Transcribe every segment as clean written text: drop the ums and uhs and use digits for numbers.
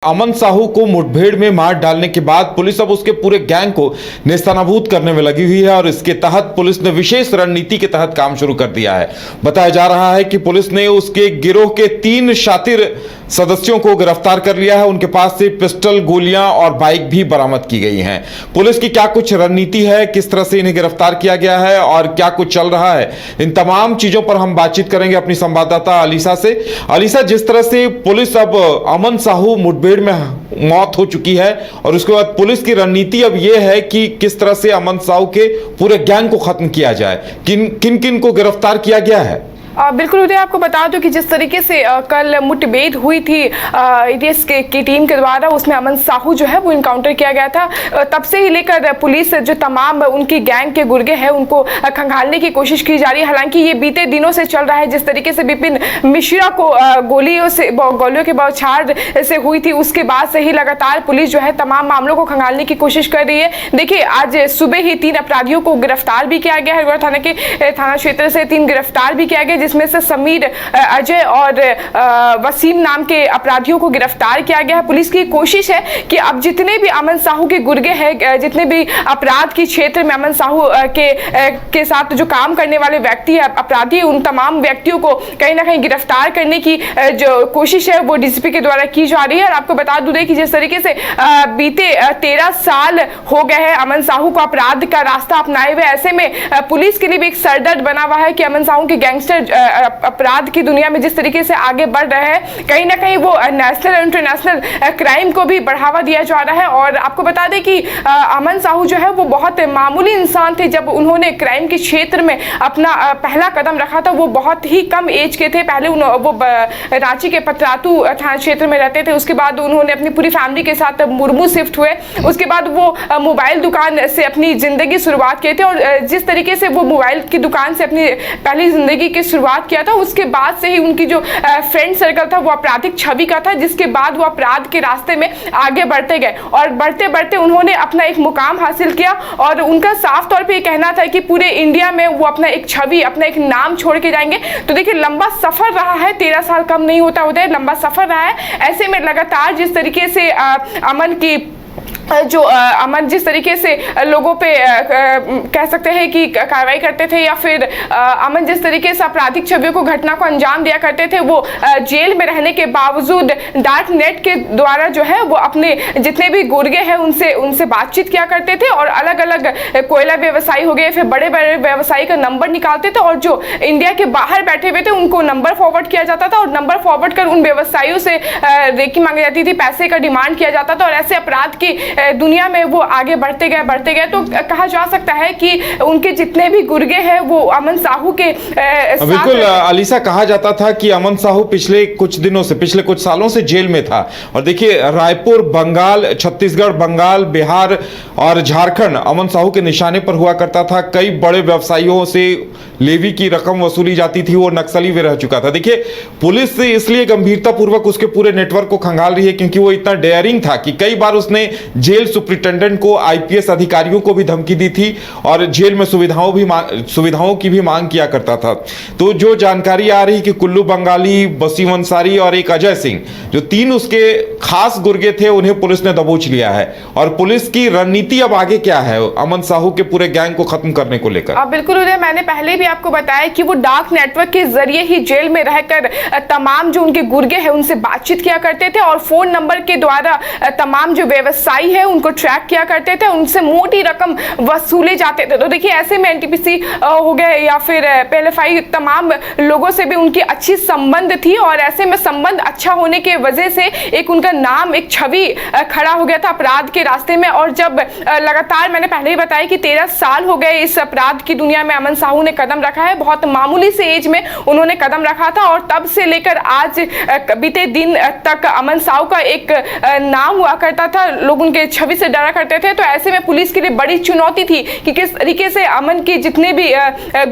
अमन साहू को मुठभेड़ में मार डालने के बाद पुलिस अब उसके पूरे गैंग को नेस्तनाबूद करने में लगी हुई है और इसके तहत पुलिस ने विशेष रणनीति के तहत काम शुरू कर दिया है। बताया जा रहा है कि पुलिस ने उसके गिरोह के 3 शातिर सदस्यों को गिरफ्तार कर लिया है। उनके पास से पिस्टल, गोलियां और बाइक भी बरामद की गई हैं। पुलिस की क्या कुछ रणनीति है, किस तरह से इन्हें गिरफ्तार किया गया है और क्या कुछ चल रहा है, इन तमाम चीजों पर हम बातचीत करेंगे अपनी संवाददाता अलीसा से। अलीसा, जिस तरह से पुलिस अब अमन साहू मुठभेड़ में मौत हो चुकी है और उसके बाद पुलिस की रणनीति अब यह है कि किस तरह से अमन साहू के पूरे गैंग को खत्म किया जाए, किन किन को गिरफ्तार किया गया है? बिल्कुल उदय, आपको बता दूं कि जिस तरीके से कल मुठभेड़ हुई थी एटीएस की टीम के द्वारा, उसमें अमन साहू जो है वो इनकाउंटर किया गया था। तब से ही लेकर पुलिस जो तमाम उनकी गैंग के गुर्गे हैं उनको खंगालने की कोशिश की जा रही है। हालांकि ये बीते दिनों से चल रहा है। जिस तरीके से विपिन मिश्रा को गोलियों के बौछार से हुई थी, उसके बाद से ही लगातार पुलिस जो है तमाम मामलों को खंगालने की कोशिश कर रही है। देखिए, आज सुबह ही 3 अपराधियों को गिरफ्तार भी किया गया है। थाना के थाना क्षेत्र से 3 गिरफ्तार भी किया गया, जिसमें से समीर, अजय और वसीम नाम के अपराधियों को गिरफ्तार किया गया है। पुलिस की कोशिश है कि अब जितने भी अमन साहू के गुर्गे हैं, जितने भी अपराध के क्षेत्र में अमन साहू के साथ जो काम करने वाले व्यक्ति है, अपराधी, उन तमाम व्यक्तियों को कहीं ना कहीं गिरफ्तार करने की जो कोशिश है वो डीसीपी के द्वारा की जा रही है। और आपको बता दूं कि जिस तरीके से बीते 13 साल हो गए हैं अमन साहू को अपराध का रास्ता अपनाए हुए, ऐसे में पुलिस के लिए भी एक सरदर्द बना हुआ है कि अमन साहू के गैंगस्टर अपराध की दुनिया में जिस तरीके से आगे बढ़ रहे हैं, कहीं ना कहीं वो नेशनल और इंटरनेशनल क्राइम को भी बढ़ावा दिया जा रहा है। और आपको बता दें कि अमन साहू जो है वो बहुत मामूली इंसान थे। जब उन्होंने क्राइम के क्षेत्र में अपना पहला कदम रखा था, वो बहुत ही कम एज के थे। पहले वो रांची के पतरातू थाना क्षेत्र में रहते थे। उसके बाद उन्होंने अपनी पूरी फैमिली के साथ मुर्मू शिफ्ट हुए। उसके बाद वो मोबाइल दुकान से अपनी जिंदगी शुरुआत किए थे और जिस तरीके से वो मोबाइल की दुकान से अपनी पहली जिंदगी की शुरुआत किया था, उसके बाद से ही उनकी जो फ्रेंड सर्कल था वो आपराधिक छवि का था, जिसके बाद वो अपराध के रास्ते में आगे बढ़ते गए और बढ़ते बढ़ते उन्होंने अपना एक मुकाम हासिल किया। और उनका साफ तौर पे ये कहना था कि पूरे इंडिया में वो अपना एक छवि, अपना एक नाम छोड़ के जाएंगे। तो देखिए, लंबा सफर रहा है, 13 साल कम नहीं होता उदय, लंबा सफर रहा है। ऐसे में लगातार जिस तरीके से अमन जिस तरीके से लोगों पे कह सकते हैं कि कार्रवाई करते थे, या फिर अमन जिस तरीके से आपराधिक छवियों को, घटना को अंजाम दिया करते थे, वो जेल में रहने के बावजूद डार्क नेट के द्वारा जो है वो अपने जितने भी गुर्गे हैं उनसे बातचीत किया करते थे और अलग अलग कोयला व्यवसायी हो गए, फिर बड़े बड़े व्यवसायी का नंबर निकालते थे और जो इंडिया के बाहर बैठे हुए थे उनको नंबर फॉरवर्ड किया जाता था और नंबर फॉरवर्ड कर उन व्यवसायियों से रेकी मांगी जाती थी, पैसे का डिमांड किया जाता था और ऐसे अपराध की दुनिया में वो आगे बढ़ते गए। तो कहा जा सकता है कि उनके जितने भी गुर्गे हैं वो अमन साहू के बिल्कुल अलीसा, कहा जाता था कि अमन साहू पिछले कुछ सालों से जेल में था। और देखिए, रायपुर, बंगाल, छत्तीसगढ़, बंगाल, बिहार और झारखंड अमन साहू के निशाने पर हुआ करता था। कई बड़े व्यवसायियों से लेवी की रकम वसूली जाती थी। वो नक्सली भी रह चुका था। देखिए, पुलिस इसलिए गंभीरता पूर्वक उसके पूरे नेटवर्क को खंगाल रही है क्योंकि वो इतना डेयरिंग था कि कई बार उसने जेल सुपरिटेंडेंट को, आईपीएस अधिकारियों को भी धमकी दी थी और जेल में सुविधाओं की भी मांग किया करता था। तो जो जानकारी आ रही कि कुल्लू बंगाली, वसीम अंसारी और एक अजय सिंह, जो 3 उसके खास गुर्गे थे, उन्हें पुलिस ने दबोच लिया है। और पुलिस की रणनीति अब आगे क्या है अमन साहू के पूरे गैंग को खत्म करने को लेकर? बिल्कुल उदय, मैंने पहले भी आपको बताया कि वो डार्क नेटवर्क के जरिए ही जेल में रहकर तमाम जो उनके गुर्गे हैं उनसे बातचीत किया करते थे और फोन नंबर के द्वारा तमाम जो व्यवसायी है उनको ट्रैक किया करते थे, उनसे मोटी रकम वसूले जाते थे। तो देखिए, ऐसे में एनटीपीसी हो गए या फिर पीएलएफआई, तमाम लोगों से भी उनकी अच्छी संबंध थी और ऐसे में संबंध अच्छा होने के वजह से एक उनका नाम, एक छवि खड़ा हो गया था अपराध के रास्ते में। और जब लगातार, मैंने पहले ही बताया कि 13 साल हो गए इस अपराध की दुनिया में अमन साहू ने कदम रखा है। बहुत मामूली से एज में उन्होंने कदम रखा था और तब से लेकर आज बीते दिन तक अमन साहू का एक नाम हुआ करता था, लोग उनके छवि से डरा करते थे। तो ऐसे में पुलिस के लिए बड़ी चुनौती थी कि किस तरीके से अमन के जितने भी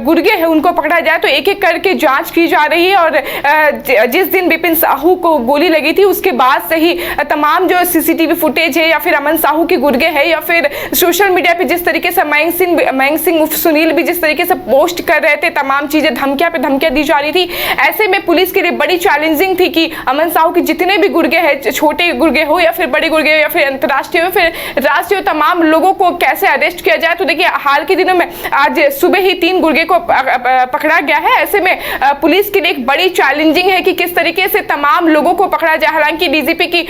गुर्गे हैं उनको पकड़ा जाए। तो एक एक करके जांच की जा रही है और जिस दिन विपिन साहू को गोली लगी थी उसके बाद से ही तमाम जो सीसीटीवी फुटेज है या फिर अमन साहू के गुर्गे है या फिर सोशल मीडिया पे जिस तरीके से मयंक सिंह उर्फ सुनील भी जिस तरीके से पोस्ट कर कर रहे थे, तमाम चीजें धमकियां पे धमकियां दी जा रही थी। ऐसे में पुलिस के लिए बड़ी चैलेंजिंग थी कि अमन साहू के जितने भी गुर्गे हैं, छोटे गुर्गे हो या फिर बड़े गुर्गे हो या फिर अंतर्राष्ट्रीय हो फिर राष्ट्रीय, तमाम लोगों को कैसे अरेस्ट किया जाए। तो देखिए हाल के दिनों में आज सुबह ही 3 गुर्गे को पकड़ा गया है। ऐसे में पुलिस के लिए एक बड़ी चैलेंजिंग है कि किस तरीके से तमाम लोगों को पकड़ा जाए। हालांकि डीजीपी की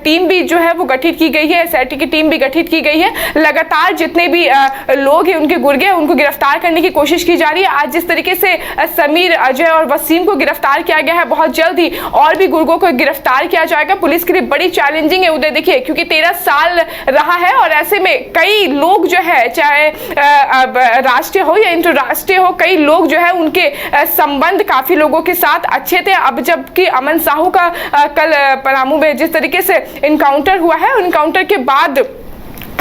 टीम भी जो है वो गठित की गई है, एसआईटी की टीम भी गठित की गई है। लगातार जितने भी लोग हैं उनके गुर्गे उनको गिरफ्तार करने की कोशिश की जा रही है। आज जिस तरीके से समीर, अजय और वसीम को गिरफ्तार किया गया है, बहुत जल्द ही और भी गुर्गों को गिरफ्तार किया जाएगा। पुलिस के लिए बड़ी चैलेंजिंग है उदय, देखिए क्योंकि 13 साल रहा है और ऐसे में कई लोग जो है, चाहे राष्ट्रीय हो या अंतर्राष्ट्रीय हो, कई लोग जो है उनके संबंध काफी लोगों के साथ अच्छे थे। अब जबकि अमन साहू का कल पलामू में जिस तरीके से इनकाउंटर हुआ है, इनकाउंटर के बाद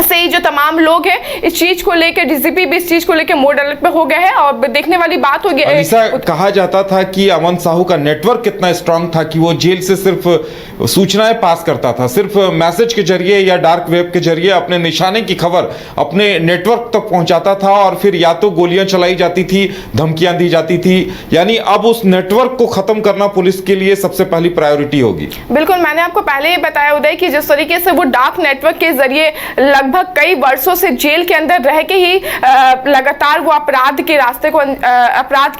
से ही जो तमाम लोग हैं इस चीज को लेकर, डीजीपी भी इस चीज को लेकर मोड अलर्ट पे हो गए हैं और देखने वाली बात होगी। अलीसा, कहा जाता था कि अमन साहू का नेटवर्क कितना स्ट्रांग था कि वो जेल से सिर्फ सूचनाएं पास करता था, सिर्फ मैसेज के जरिए या डार्क वेब के जरिए अपने निशाने की खबर अपने नेटवर्क तक पहुंचाता था और फिर या तो गोलियां चलाई जाती थी, धमकियां दी जाती थी। यानी अब उस नेटवर्क को खत्म करना पुलिस के लिए सबसे पहली प्रायोरिटी होगी। बिल्कुल, मैंने आपको पहले ही बताया उदय कि जिस तरीके से वो डार्क नेटवर्क के जरिए लगभग कई वर्षों से जेल के अंदर रह के ही लगातार वो अपराध के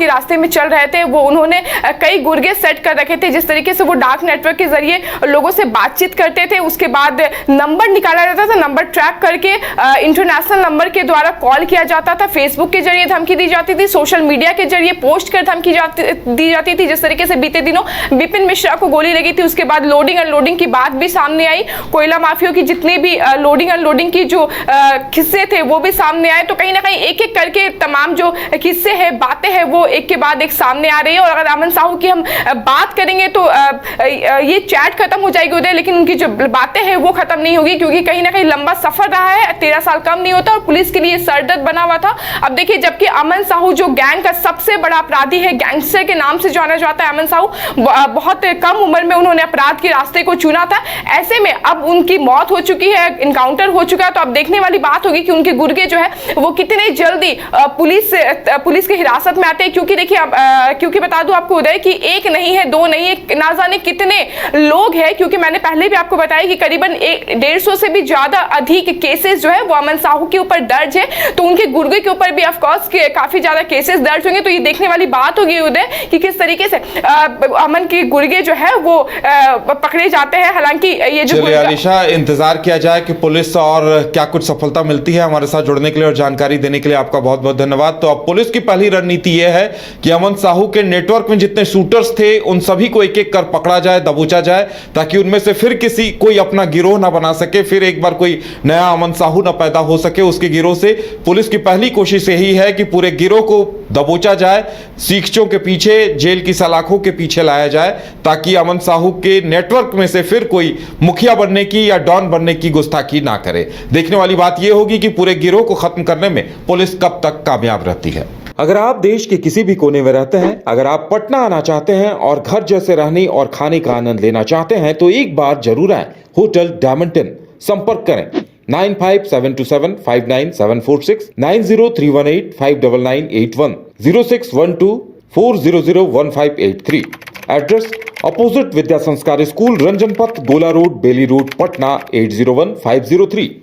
रास्ते में चल रहे थे। वो उन्होंने कई गुर्गे सेट कर रखे थे। जिस तरीके से वो डार्क नेटवर्क के जरिए लोगों से बातचीत करते थे, उसके बाद नंबर निकाला जाता था, नंबर ट्रैक करके इंटरनेशनल नंबर के द्वारा कॉल किया जाता था, फेसबुक के जरिए धमकी दी जाती थी, सोशल मीडिया के जरिए पोस्ट कर धमकी दी जाती थी। जिस तरीके से बीते दिनों विपिन मिश्रा को गोली लगी थी, उसके बाद लोडिंग अनलोडिंग की बात भी सामने आई। कोयला माफियों की जितनी भी लोडिंग अनलोडिंग की जो किस्से थे वो भी सामने आए। तो कहीं ना कहीं एक एक करके तमाम जो किस्से हैं, बातें हैं, वो एक के बाद एक सामने आ रही है। और अगर अमन साहू की हम बात करेंगे तो ये चैट खत्म हो जाएगी उदय, लेकिन उनकी जो बातें हैं वो खत्म नहीं होगी, क्योंकि कहीं ना कहीं लंबा सफर रहा है, 13 साल कम नहीं होता और पुलिस के लिए सरदर्द बना हुआ था। अब देखिए, जबकि अमन साहू जो गैंग का सबसे बड़ा अपराधी है, गैंगस्टर के नाम से जाना जाता है अमन साहू, बहुत कम उम्र में उन्होंने अपराध के रास्ते को चुना था। ऐसे में अब उनकी मौत हो चुकी है, इनकाउंटर हो चुका है, तो अब देखने वाली बात होगी कि उनके गुर्गे जो है वो कितने जल्दी पुलिस की हिरासत में आते हैं। क्योंकि देखिए, क्योंकि बता दूं आपको उदय कि एक नहीं है, दो नहीं है, ना जाने कितने लोग हैं। क्योंकि मैंने पहले भी आपको बताया कि करीबन 150 से भी ज्यादा अधिक केसेस जो है वो अमन साहू के ऊपर दर्ज है। तो उनके गुर्गे के ऊपर भी ऑफकोर्स काफी ज्यादा केसेस दर्ज होंगे। तो ये देखने वाली बात होगी उदय कि किस तरीके से अमन के गुर्गे जो है वो पकड़े जाते हैं। हालांकि ये जो अलीशा, इंतजार किया जाए कि पुलिस और क्या कुछ सफलता मिलती है। हमारे साथ जुड़ने के लिए और जानकारी देने के लिए आपका बहुत बहुत धन्यवाद। तो अब पुलिस की पहली रणनीति यह है कि अमन साहू के नेटवर्क में जितने शूटर्स थे उन सभी को एक एक कर पकड़ा जाए, दबोचा जाए, ताकि उनमें से फिर कोई अपना गिरोह ना बना सके, फिर एक बार कोई नया अमन साहू ना पैदा हो सके उसके गिरोह से। पुलिस की पहली कोशिश यही है कि पूरे गिरोह को दबोचा जाए, सीखचों के पीछे, जेल की सलाखों के पीछे लाया जाए, ताकि अमन साहू के नेटवर्क में से फिर कोई मुखिया बनने की या डॉन बनने की गुस्ताखी ना करे। देखने वाली बात यह होगी कि पूरे गिरोह को खत्म करने में पुलिस कब तक कामयाब रहती है। अगर आप देश के किसी भी कोने में रहते हैं, अगर आप पटना आना चाहते हैं और घर जैसे रहने और खाने का आनंद लेना चाहते हैं, तो एक बार जरूर आए होटल डायमंड इन। संपर्क करें 9572759746, 9031859981, 0612400158 एड्रेस अपोजिट विद्या संस्कार स्कूल, रंजन पथ, गोला रोड, बेली रोड, पटना 801503।